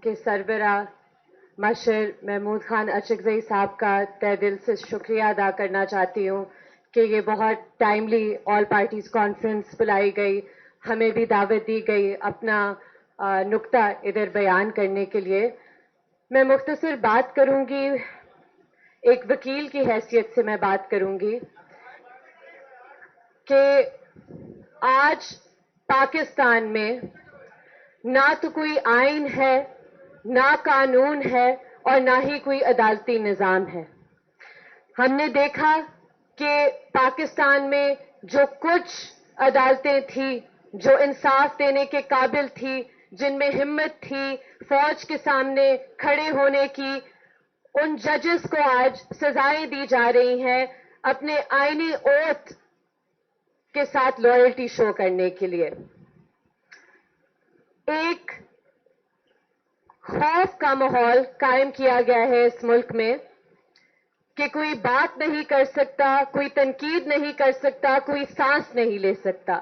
کے سربراہ مشر محمود خان اچکزئی صاحب کا تہ دل سے شکریہ ادا کرنا چاہتی ہوں کہ یہ بہت ٹائملی آل پارٹیز کانفرنس بلائی گئی، ہمیں بھی دعوت دی گئی اپنا نقطہ ادھر بیان کرنے کے لیے۔ میں مختصر بات کروں گی، ایک وکیل کی حیثیت سے میں بات کروں گی کہ آج پاکستان میں نہ تو کوئی آئین ہے، نہ قانون ہے اور نہ ہی کوئی عدالتی نظام ہے۔ ہم نے دیکھا کہ پاکستان میں جو کچھ عدالتیں تھیں جو انصاف دینے کے قابل تھی، جن میں ہمت تھی فوج کے سامنے کھڑے ہونے کی، ان ججز کو آج سزائیں دی جا رہی ہیں اپنے آئینی اوتھ کے ساتھ لائلٹی شو کرنے کے لیے۔ ایک خوف کا ماحول قائم کیا گیا ہے اس ملک میں کہ کوئی بات نہیں کر سکتا، کوئی تنقید نہیں کر سکتا، کوئی سانس نہیں لے سکتا۔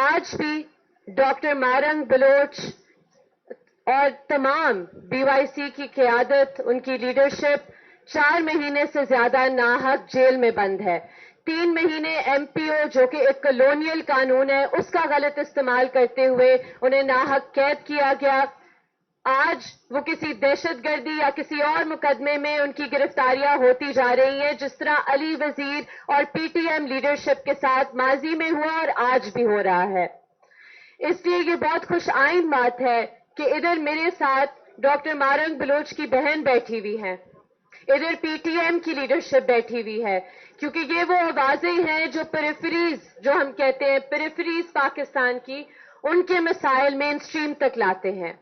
آج بھی ڈاکٹر مارنگ بلوچ اور تمام بی وائی سی کی قیادت، ان کی لیڈرشپ 4 مہینے سے زیادہ ناحق جیل میں بند ہے۔ 3 مہینے ایم پی او جو کہ ایک کالونیل قانون ہے اس کا غلط استعمال کرتے ہوئے انہیں ناحق قید کیا گیا۔ آج وہ کسی دہشت گردی یا کسی اور مقدمے میں ان کی گرفتاریاں ہوتی جا رہی ہیں، جس طرح علی وزیر اور پی ٹی ایم لیڈرشپ کے ساتھ ماضی میں ہوا اور آج بھی ہو رہا ہے۔ اس لیے یہ بہت خوش آئند بات ہے کہ ادھر میرے ساتھ ڈاکٹر مارنگ بلوچ کی بہن بیٹھی ہوئی ہیں، ادھر پی ٹی ایم کی لیڈرشپ بیٹھی ہوئی ہے، کیونکہ یہ وہ آوازیں ہیں جو پیریفریز، جو ہم کہتے ہیں پیریفریز پاکستان کی، ان کے مسائل مین سٹریم تک لاتے ہیں۔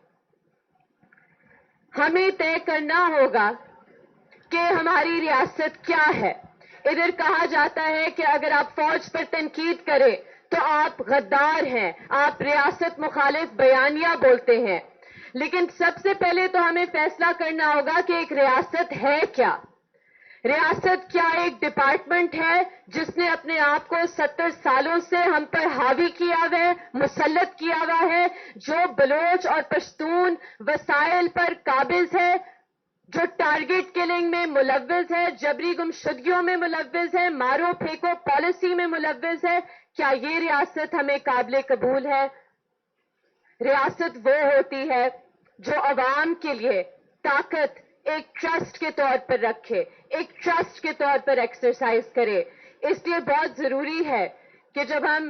ہمیں طے کرنا ہوگا کہ ہماری ریاست کیا ہے۔ ادھر کہا جاتا ہے کہ اگر آپ فوج پر تنقید کریں تو آپ غدار ہیں، آپ ریاست مخالف بیانیہ بولتے ہیں، لیکن سب سے پہلے تو ہمیں فیصلہ کرنا ہوگا کہ ایک ریاست ہے کیا۔ ریاست کیا ایک ڈپارٹمنٹ ہے جس نے اپنے آپ کو 70 سالوں سے ہم پر حاوی کیا ہوا ہے، مسلط کیا ہوا ہے، جو بلوچ اور پشتون وسائل پر قابض ہے، جو ٹارگٹ کلنگ میں ملوث ہے، جبری گمشدگیوں میں ملوث ہے، مارو پھینکو پالیسی میں ملوث ہے؟ کیا یہ ریاست ہمیں قابل قبول ہے؟ ریاست وہ ہوتی ہے جو عوام کے لیے طاقت ایک ٹرسٹ کے طور پر رکھے، ایک ٹرسٹ کے طور پر ایکسرسائز کرے۔ اس لیے بہت ضروری ہے کہ جب ہم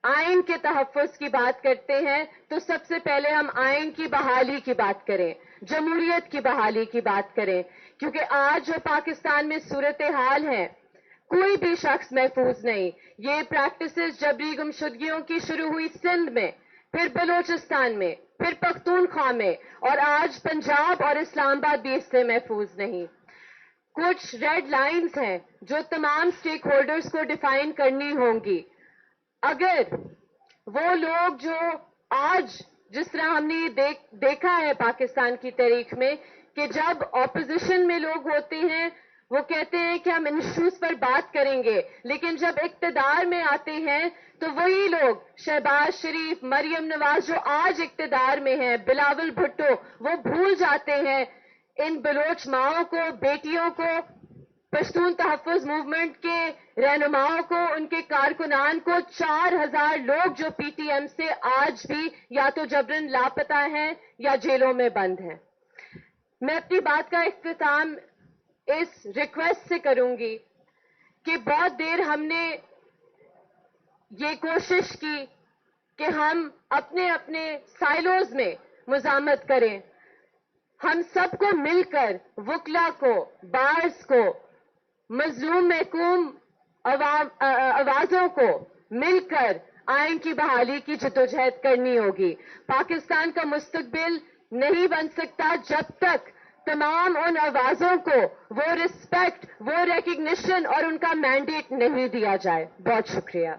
آئین کے تحفظ کی بات کرتے ہیں تو سب سے پہلے ہم آئین کی بحالی کی بات کریں، جمہوریت کی بحالی کی بات کریں، کیونکہ آج جو پاکستان میں صورتحال ہے کوئی بھی شخص محفوظ نہیں۔ یہ پریکٹسز جبری گمشدگیوں کی شروع ہوئی سندھ میں، پھر بلوچستان میں، پھر پختونخوا میں، اور آج پنجاب اور اسلام آباد بھی اس سے محفوظ نہیں۔ کچھ ریڈ لائنز ہیں جو تمام سٹیک ہولڈرز کو ڈیفائن کرنی ہوں گی۔ اگر وہ لوگ جو آج جس طرح ہم نے دیکھا ہے پاکستان کی تاریخ میں کہ جب اپوزیشن میں لوگ ہوتے ہیں وہ کہتے ہیں کہ ہم ان ایشوز پر بات کریں گے، لیکن جب اقتدار میں آتے ہیں تو وہی لوگ شہباز شریف، مریم نواز جو آج اقتدار میں ہیں، بلاول بھٹو، وہ بھول جاتے ہیں ان بلوچ ماؤں کو، بیٹیوں کو، پشتون تحفظ موومنٹ کے رہنماؤں کو، ان کے کارکنان کو، 4000 لوگ جو پی ٹی ایم سے آج بھی یا تو جبرن لاپتہ ہیں یا جیلوں میں بند ہیں۔ میں اپنی بات کا اختتام اس ریکویسٹ سے کروں گی کہ بہت دیر ہم نے یہ کوشش کی کہ ہم اپنے اپنے سائلوز میں مزاحمت کریں، ہم سب کو مل کر وکلا کو، بارز کو، مظلوم محکوم آوازوں کو مل کر آئین کی بحالی کی جدوجہد کرنی ہوگی۔ پاکستان کا مستقبل نہیں بن سکتا جب تک تمام ان آوازوں کو وہ رسپیکٹ، وہ ریکگنیشن اور ان کا مینڈیٹ نہیں دیا جائے۔ بہت شکریہ۔